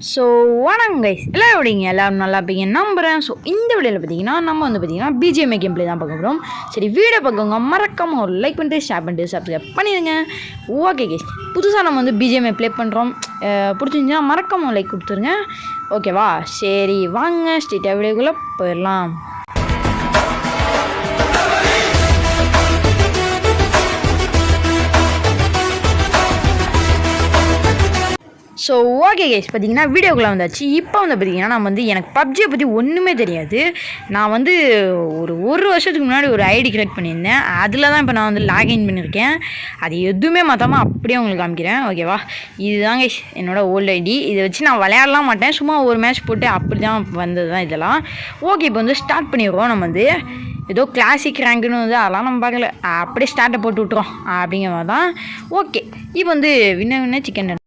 So வணக்கம் guys எல்லாம் எப்படிங்க எல்லோரும் நல்லா இருப்பீங்க நம்புகிறேன். ஸோ இந்த வீடியோவில் பார்த்தீங்கன்னா நம்ம வந்து பார்த்தீங்கன்னா பிஜிஎம்ஐ கேம் பிளே தான் பார்க்க போகிறோம். சரி வீடியோ பார்க்கவங்க மறக்காமல் ஒரு லைக் பண்ணிட்டு ஷேர் பண்ணிட்டு சப்ஸ்கிரைப் பண்ணிடுங்க. ஓகே கைஸ், புதுசாக நம்ம வந்து பிஜிஎம்ஐ ப்ளே பண்ணுறோம். பிடிச்சிருந்துச்சுன்னா மறக்காமல் லைக் கொடுத்துருங்க. ஓகேவா? சரி வாங்க ஸ்ட்ரெயிட்டாக வீடியோக்குள்ளே போயிடலாம். ஸோ ஓகே கைஸ், பார்த்தீங்கன்னா வீடியோக்குள்ளே வந்தாச்சு. இப்போ வந்து பார்த்தீங்கன்னா நம்ம வந்து எனக்கு பப்ஜியை பற்றி ஒன்றுமே தெரியாது. நான் வந்து ஒரு வருஷத்துக்கு முன்னாடி ஒரு ஐடி க்ரியேட் பண்ணியிருந்தேன். அதில் தான் இப்போ நான் வந்து லாகின் பண்ணியிருக்கேன். அது எதுவுமே மாற்றாமல் அப்படியே உங்களுக்கு காமிக்கிறேன். ஓகேவா? இதுதான் கைஸ் என்னோடய ஓல்டு ஐடி. இதை வச்சு நான் விளையாடலாம் மாட்டேன், சும்மா ஒரு மேட்ச் போட்டு அப்படி தான் வந்தது தான் இதெல்லாம். ஓகே, இப்போ வந்து ஸ்டார்ட் பண்ணிடுவோம். நம்ம வந்து ஏதோ கிளாசிக் ரேங்க்குன்னு வந்து அதெல்லாம் நம்ம பார்க்கல, அப்படியே ஸ்டார்ட்டை போட்டு விட்ருவோம் அப்படிங்கிற மாதிரி தான். ஓகே, இப்போ வந்து வின்ன சிக்கன்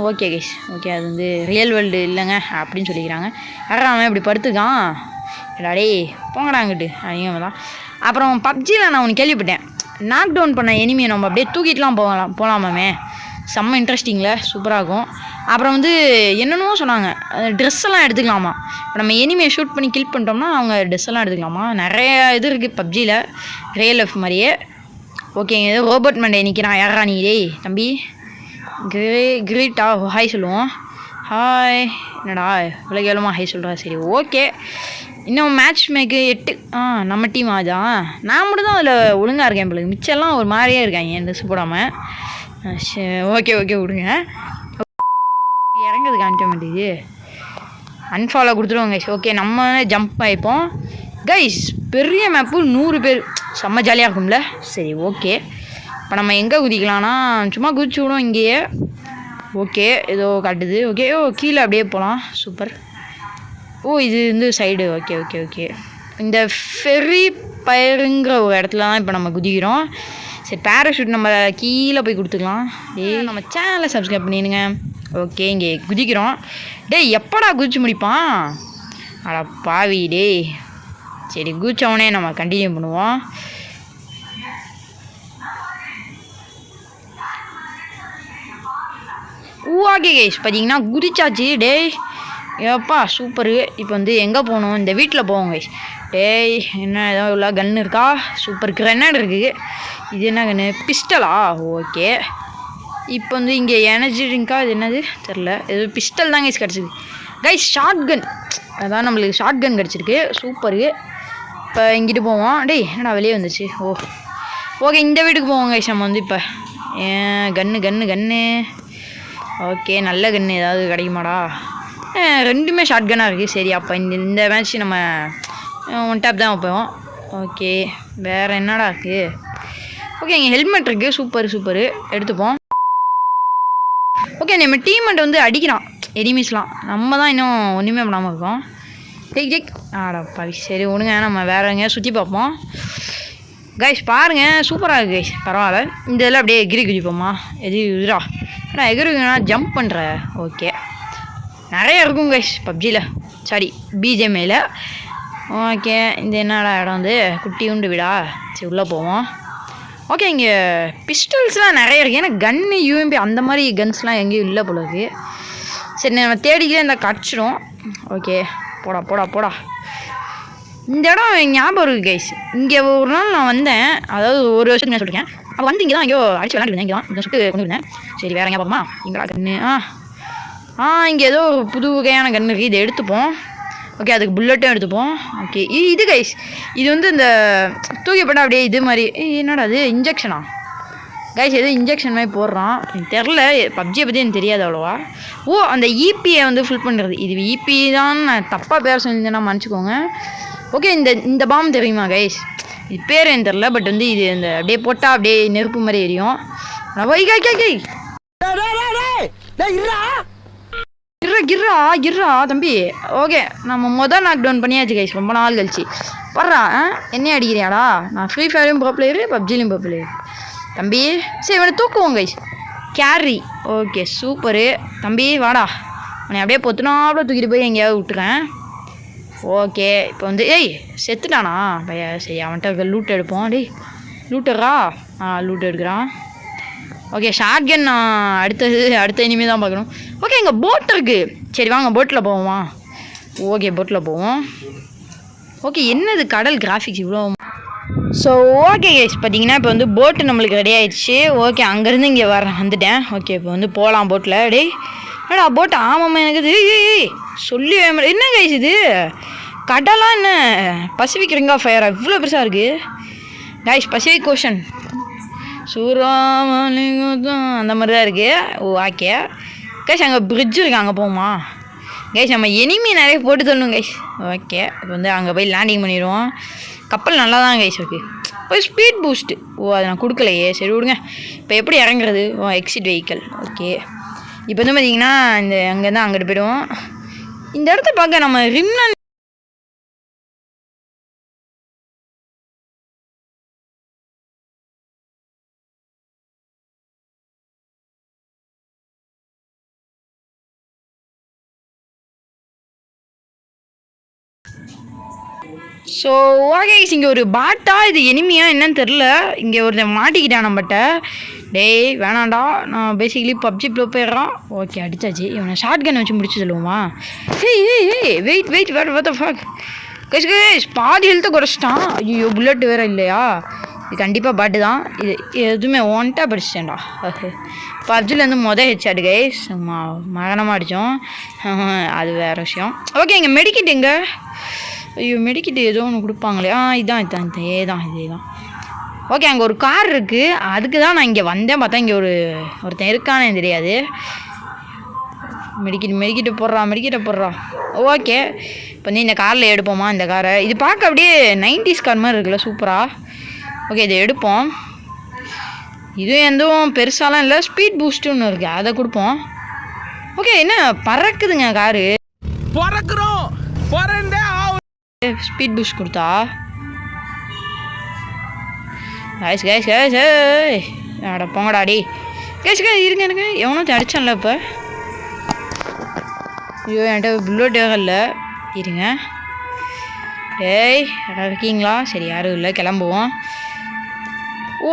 ஓகே கைஸ். ஓகே, அது வந்து ரியல் வேர்ல்டு இல்லைங்க அப்படின்னு சொல்லிக்கிறாங்க. அவன் இப்படி படுத்துக்கான் எடாடே போங்கடாங்கிட்டு அப்படிங்க தான். அப்புறம் பப்ஜியில் நான் ஒன்று கேள்விப்பட்டேன், நாக் டவுன் பண்ண எனிமியை நம்ம அப்படியே தூக்கிட்டுலாம் போகலாமாமே. செம்ம இன்ட்ரெஸ்டிங்கில் சூப்பராக இருக்கும். அப்புறம் வந்து என்னென்னமோ சொன்னாங்க, ட்ரெஸ் எல்லாம் எடுத்துக்கலாமா. இப்போ நம்ம எனிமியை ஷூட் பண்ணி கில் பண்ணிட்டோம்னா அவங்க ட்ரெஸ் எல்லாம் எடுத்துக்கலாமா. நிறைய இது இருக்குது பப்ஜியில் ரியல் லைஃப் மாதிரியே. ஓகேங்க, ஏதோ ரோபோட் மண்டே நிற்கிறான். யாரா நீ டேய் தம்பி? கிரீட்டா ஹாய் சொல்லுவோம். ஹாய் என்னடா இவ்வளோ கேளுமா ஹாய் சொல்கிறா. சரி ஓகே, இன்னும் மேட்ச் மேக்கு 8 நம்ம டீம் ஆதான். நான் மட்டும் தான் அதில் ஒழுங்காக இருக்கேன். பிள்ளைங்க மிச்சம்லாம் ஒரு மாதிரியே இருக்காங்க என் ட்ரெஸ் போடாமல். ஓகே ஓகே விடுங்க, இறங்குறது காமிக்க மாட்டேங்குது. அன்ஃபாலோ கொடுத்துருவோம் கைஸ். ஓகே, நம்ம ஜம்ப் ஆகிப்போம் கைஸ். பெரிய மேப்பு 100 பேர், செம்ம ஜாலியாக இருக்கும்ல. சரி ஓகே, இப்போ நம்ம எங்கே குதிக்கலாம்னா சும்மா குதிச்சு விடும் இங்கேயே. ஓகே, ஏதோ காட்டுது. ஓகே, கீழே அப்படியே போகலாம். சூப்பர். இது வந்து சைடு. ஓகே ஓகே ஓகே, இந்த ஃபெரி பயிருங்கிற ஒரு இடத்துல தான் இப்போ நம்ம குதிக்கிறோம். சரி, பேராஷூட் நம்ம கீழே போய் கொடுத்துக்கலாம். நம்ம சேனலை சப்ஸ்கிரைப் பண்ணிடுங்க. ஓகே, இங்கே குதிக்கிறோம். டேய் எப்படா குதிச்சு முடிப்பான்? அட பாவி டேய். சரி, குதிச்சவனே நம்ம கண்டினியூ பண்ணுவோம். ஓகே கைஸ், பார்த்தீங்கன்னா குதிச்சாச்சு. டேய் ஏப்பா சூப்பரு. இப்போ வந்து எங்கே போகணும்? இந்த வீட்டில் போவோம் கைஸ். டேய் என்ன ஏதோ இவ்வளோ கன்று இருக்கா? சூப்பர். கிரெனேட் இருக்குது. இது என்ன கன்று? பிஸ்டலா? ஓகே, இப்போ வந்து இங்கே எனர்ஜி ட்ரிங்க்கா? இது என்னது தெரில, ஏதோ பிஸ்டல் தான் கைஸ் கிடச்சிது. கைஸ் ஷார்ட் கன், அதான் நம்மளுக்கு ஷார்ட் கன் கிடச்சிருக்கு. சூப்பரு. இப்போ இங்கிட்டு போவோம். டேய் என்னடா வெளியே வந்துச்சு. ஓகே, இந்த வீட்டுக்கு போவோம் கைஸ். நம்ம வந்து இப்போ கன்று ஓகே, நல்ல கன்று ஏதாவது கிடைக்குமாடா? ரெண்டுமே ஷார்ட் கன்னாக இருக்குது. சரி, அப்போ இந்த மேட்ச் நம்ம 1 டேப் தான் வைப்போம். ஓகே, வேறு என்னடா இருக்குது? ஓகே, இங்கே ஹெல்மெட் இருக்குது. சூப்பரு எடுத்துப்போம். ஓகே, நம்ம டீம்மேட் வந்து அடிக்கிறான் எனிமீஸ்லாம். நம்ம தான் இன்னும் ஒன்றுமே பண்ணாமல் இருக்கோம். டேக் ஆடாப்பா. சரி ஒன்றுங்க, நம்ம வேறு எங்கேயா சுற்றி பார்ப்போம். கைஸ் பாருங்கள், சூப்பராக இருக்குது கைஸ். பரவாயில்ல. இந்த இதில் அப்படியே எகிரி குதிப்போமா? இதுரா நான் எகிரினா ஜம்ப் பண்ணுறேன். ஓகே, நிறைய இருக்கும் கைஸ் பப்ஜியில், சாரி பிஜிஎம்ஐயில். ஓகே, இந்த என்னடா இடம் வந்து குட்டி உண்டு விடா. சரி உள்ளே போவோம். ஓகே, இங்கே பிஸ்டல்ஸ்லாம் நிறைய இருக்குது. ஏன்னா கன்னு யூஎம்பி அந்த மாதிரி கன்ஸ்லாம் எங்கேயும் இல்லை போல இருக்குது. சரி, நம்ம தேடிக்கிட்டே இந்த கிடச்சிடும். ஓகே, போடா. இந்த இடம் ஞாபகம் இருக்குது கைஸ். இங்கே ஒரு நாள் நான் வந்தேன், அதாவது ஒரு வருஷத்துக்கு நான் சொல்லியிருக்கேன். அப்போ வந்து இங்கே தான் ஐயோ அடிச்சு விளாண்டுருந்தேன். இங்கே தான் சுட்டு கொண்டு இருந்தேன். சரி, வேறு ஞாபகமா? இங்கடா கன்று. இங்கே ஏதோ ஒரு புது வகையான கன்று இருக்குது. இதை எடுத்துப்போம். ஓகே, அதுக்கு புல்லட்டும் எடுத்துப்போம். ஓகே, இது கைஸ், இது வந்து இந்த தூக்கிப்பட்ட அப்படியே இது மாதிரி. என்னடா அது இன்ஜெக்ஷனா கைஸ்? எதுவும் இன்ஜெக்ஷன் மாதிரி போடுறான். எனக்கு தெரில, பப்ஜியை பற்றி எனக்கு தெரியாது அவ்வளோவா. அந்த இபியை வந்து ஃபுல் பண்ணுறது. இது இபி தான், நான் தப்பாக பேர் சொல்லியிருந்தேன்னா மன்னிச்சிக்கோங்க. ஓகே, இந்த பாம் தெரியுமா கைஸ்? இது பேர் எனக்கு தெரில, பட் வந்து இது இந்த அப்படியே போட்டால் அப்படியே நெருப்பு மாதிரி எரியும். கிர்ரா தம்பி. ஓகே, நம்ம நாக் டவுன் பண்ணியாச்சு கைஸ், ரொம்ப நாள் கழிச்சு. வர்றா என்ன அடிக்கிறியாடா? நான் ஃப்ரீ ஃபயர்லையும் ப்ரோ பிளேயரு, பப்ஜிலையும் ப்ரோ பிளேயர் தம்பி. சரி, இவனை தூக்குவோம் கைஸ். கேரி. ஓகே சூப்பரு தம்பி, வாடா. உன்னை அப்படியே பொத்துனாப்புல தூக்கிட்டு போய் எங்கேயாவது விட்டுறேன். ஓகே, இப்போ வந்து செத்துட்டானா பையா? சரி, அவன்கிட்ட லூட் எடுப்போம். டேய் லூட்டரா? லூட் எடுக்கிறான். ஓகே ஷார்ட் கன் நான் அடுத்த இனிமே தான் பார்க்கணும். ஓகே இங்கே போட் இருக்குது. சரி வாங்க போட்டில் போவோமா? ஓகே போட்டில் போவோம். ஓகே என்னது கடல் கிராஃபிக்ஸ் இவ்வளோ. ஸோ ஓகே கைஸ் பார்த்தீங்கன்னா இப்போ வந்து போட்டு நம்மளுக்கு ரெடி ஆகிடுச்சு. ஓகே அங்கேருந்து இங்கே வந்துட்டேன். ஓகே இப்போ வந்து போகலாம் போட்டில். டேய் ஏடா போட்டு ஆமாம்மா எனக்கு இது சொல்லி என்ன கைஸ் இது கடலாம் என்ன பசிபிக் ரிங் ஆஃப் ஃபயரா இவ்வளோ பெருசாக இருக்குது கைஸ். பசிபிக் ஓஷன் சூறாமலிங்கம் அந்த மாதிரி தான் இருக்குது. ஓகே கைஸ் அங்கே பிரிட்ஜ் இருக்குது, அங்கே போகுமா கைஸ்? நம்ம எனிமி நிறைய போட்டு தரணும் கைஸ். ஓகே இப்போ வந்து அங்கே போய் லேண்டிங் பண்ணிடுவோம். கப்பல் நல்லா தான் கைஸ் இருக்குது. ஒரு ஸ்பீட் பூஸ்ட்டு. அதை நான் கொடுக்கலையே, சரி விடுங்க. இப்போ எப்படி இறங்குறது? Exit vehicle. ஓகே இப்போ வந்து பார்த்தீங்கன்னா இந்த அங்கேருந்து அங்கிட்டு போய்டுவோம். இந்த இடத்த பார்க்க நம்ம ரிம்லான் ஸோ ஓகே இங்கே ஒரு பாட்டா இது எனிமியா என்னன்னு தெரில. இங்கே ஒருத்தன் மாட்டிக்கிட்டான் நம்மகிட்ட. டேய் வேணாண்டா, நான் பேசிக்கலி பப்ஜி ப்ளோ போயிடுறான். ஓகே அடித்தாச்சு. இவனை ஷார்ட் கன் வச்சு முடிச்சு சொல்லுவோமா? வெயிட் கைஸ் பாதி ஹெல்த்தை குறைச்சிட்டான். ஐயோ புல்லட் வேறு இல்லையா? இது கண்டிப்பாக பாட்டு தான். இது எதுவுமே ஒன்ட்டாக படிச்சிட்டேன்டா. பப்ஜிலேருந்து ஹெட்ஷாட் கைஸ் மகனமாக அடித்தோம். அது வேறு விஷயம். ஓகே இங்கே மெடிக்கிட் எங்கே? ஐயோ மெடிக்கிட்டு ஏதோ ஒன்று கொடுப்பாங்களே. இதான் இதே தான். ஓகே அங்கே ஒரு கார் இருக்குது, அதுக்கு தான் நான் இங்கே வந்தேன். பார்த்தா இங்கே ஒருத்தன் இருக்கானே தெரியாது. மெடிக்கிட்டு போடுறா. ஓகே இப்போ வந்து இந்த காரில் எடுப்போமா? இந்த காரை இது பார்க்க அப்படியே 90s கார் மாதிரி இருக்குல்ல, சூப்பராக. ஓகே இதை எடுப்போம். இதுவும் எதுவும் பெருசாலாம் இல்லை, ஸ்பீட் பூஸ்ட்டு ஒன்று இருக்குது, அதை கொடுப்போம். ஓகே என்ன பறக்குதுங்க காரு. ஸ்பீட் பூஸ்ட் கொடுத்தா கைஸ் அட போங்கடாடி கைஸ் இருங்க எவனோ அடிச்சான்ல இப்போ. ஐயோ என்கிட்ட புல்லட் இல்லை, இருங்க. இருக்கீங்களா? சரி யாரும் இல்லை, கிளம்புவோம்.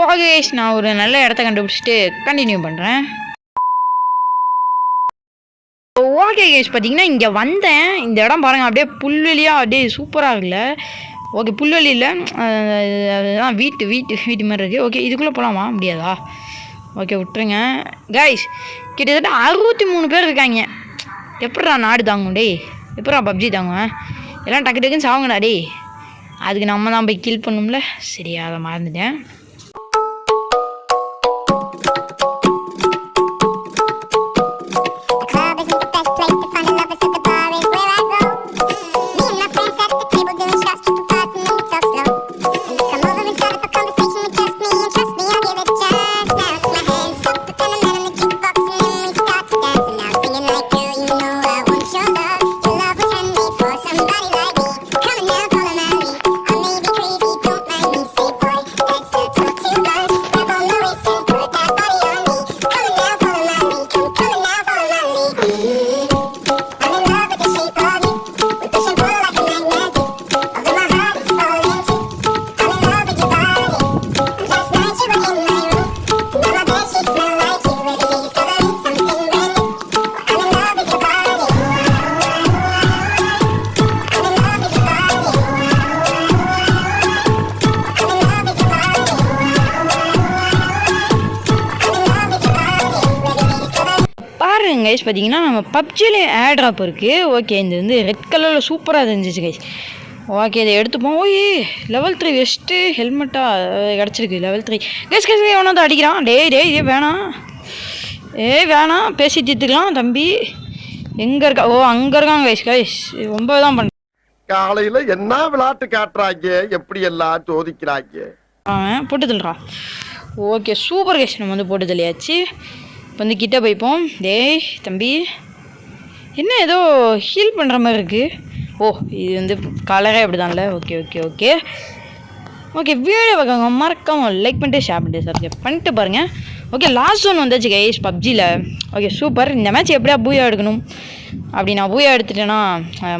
ஓகே கைஸ் நான் ஒரு நல்ல இடத்த கண்டுபிடிச்சிட்டு கண்டினியூ பண்ணுறேன். ஓகே கைஸ் பார்த்தீங்கன்னா இங்கே வந்தேன். இந்த இடம் பாருங்கள் அப்படியே புல்வெளியாக அப்படியே சூப்பராக இருக்குல்ல. ஓகே புல்வெளி இல்லை, அதுதான் வீட்டு மாதிரி இருக்குது. ஓகே இதுக்குள்ளே போகலாமா? முடியாதா? ஓகே விட்டுருங்க கைஸ். கிட்டத்தட்ட 63 பேர் இருக்காங்க. எப்படா நாடு தாங்கும் டே? எப்படா பப்ஜி தாங்குவேன்? எல்லாம் டக்குன்னு சாவுங்கடா டே. அதுக்கு நம்ம தான் போய் கில் பண்ணும்ல. சரி அதை மறந்துட்டேன். கைஸ் பார்த்தீங்கன்னா நம்ம பப்ஜிலே ஏர் ட்ராப் இருக்குது. ஓகே இந்த வந்து ரெட் கலரில் சூப்பராக இருந்துச்சு கைஸ். ஓகே இதை எடுத்துப்போம். லெவல் 3 வெஸ்ட்டு ஹெல்மெட்டாக கிடச்சிருக்கு. லெவல் 3 கைஸ் எவனா தான் அடிக்கிறான். டே வேணாம் பேசி தீர்த்துக்கலாம் தம்பி. எங்கே இருக்கா? அங்கே இருக்காங்க கைஸ் ரொம்ப தான் பண்ண. காலையில் என்ன விளையாட்டு காட்டுறாங்க, எப்படி எல்லாம் சோதிக்கிறாங்க. போட்டு தள்ளுறா. ஓகே சூப்பர் கைஸ் நம்ம வந்து போட்டு தள்ளியாச்சு. இப்போ வந்து கிட்டே போய்ப்போம். டேய் தம்பி என்ன ஏதோ ஹீல் பண்ணுற மாதிரி இருக்குது. இது வந்து கலரே அப்படி தான்ல. ஓகே வீடியோ பார்க்காங்க மறக்காமல் லைக் பண்ணிட்டு ஷேர் பண்ணிட்டு சப்ஸ்கிரைப் பண்ணிட்டு பாருங்கள். ஓகே லாஸ்ட் ஒன் வந்தாச்சு கைஸ் பப்ஜியில். Okay super. இந்த மேட்ச் எப்படியா பூயா எடுக்கணும் அப்படி நான் பூயா எடுத்துட்டேன்னா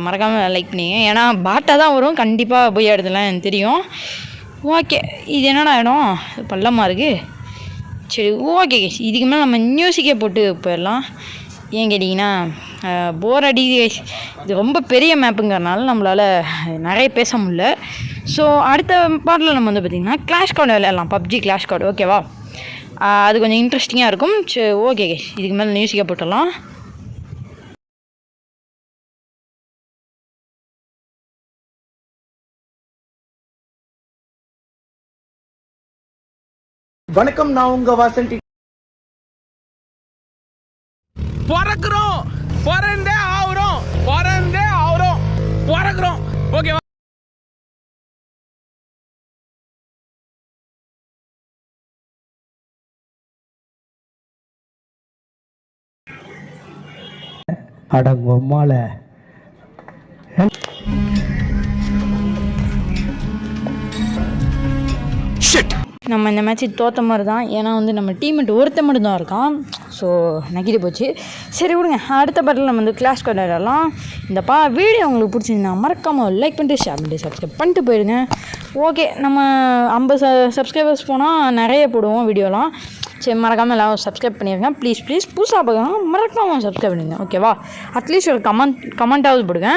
மறக்காமல் லைக் பண்ணிங்க. ஏன்னா பாட்டாக தான் வரும், கண்டிப்பாக பூயா எடுத்துலாம் எனக்கு தெரியும். ஓகே இது என்னடா இடம்? பள்ளமாக இருக்குது. சரி ஓகே கைஸ், இதுக்கு மேலே நம்ம மியூசிக்கே போட்டு போயிடலாம். ஏன் கேட்டிங்கன்னா போர் அடிக்குது கைஸ். இது ரொம்ப பெரிய மேப்புங்கிறனால நம்மளால் நிறைய பேச முடியல. ஸோ அடுத்த பாட்டில் நம்ம வந்து பார்த்திங்கன்னா கிளாஷ் கார்டு விளையாடலாம், பப்ஜி கிளாஷ் கார்டு. ஓகேவா? அது கொஞ்சம் இன்ட்ரெஸ்டிங்காக இருக்கும். சரி ஓகே கைஸ், இதுக்கு மேலே மியூசிக்கே போட்டுடலாம். வணக்கம், நான் உங்க வாசன். பிறக்கிறோம், பிறந்தே ஆகுறோம், பிறக்கிறோம். ஓகேவா? அடங்கொம்மால நம்ம இந்த மேட்ச்சு தோற்ற மாதிரி தான். ஏன்னா வந்து நம்ம டீம்மேட் ஒருத்த மட்டும் தான் இருக்கான். ஸோ நெகிட்டு போச்சு. சரி விடுங்க, அடுத்த பாட்டில் நம்ம வந்து கிளாஷ் கார்டு விளையாடலாம். இந்த வீடியோ உங்களுக்கு பிடிச்சிருந்தா மறக்காமல் லைக் பண்ணிட்டு ஷேர் பண்ணிட்டு சப்ஸ்கிரைப் பண்ணிட்டு போயிடுங்க. ஓகே, நம்ம 50 சப்ஸ்கிரைபர்ஸ் போனால் நிறைய போடுவோம் வீடியோலாம். சரி மறக்காமல் எல்லோரும் சப்ஸ்கிரைப் பண்ணிடுங்க ப்ளீஸ். புதுசாக பார்க்கலாம், மறக்காமல் சப்ஸ்கிரைப் பண்ணிடுங்க. ஓகேவா? அட்லீஸ்ட் ஒரு கமெண்ட்டாவது போடுங்க.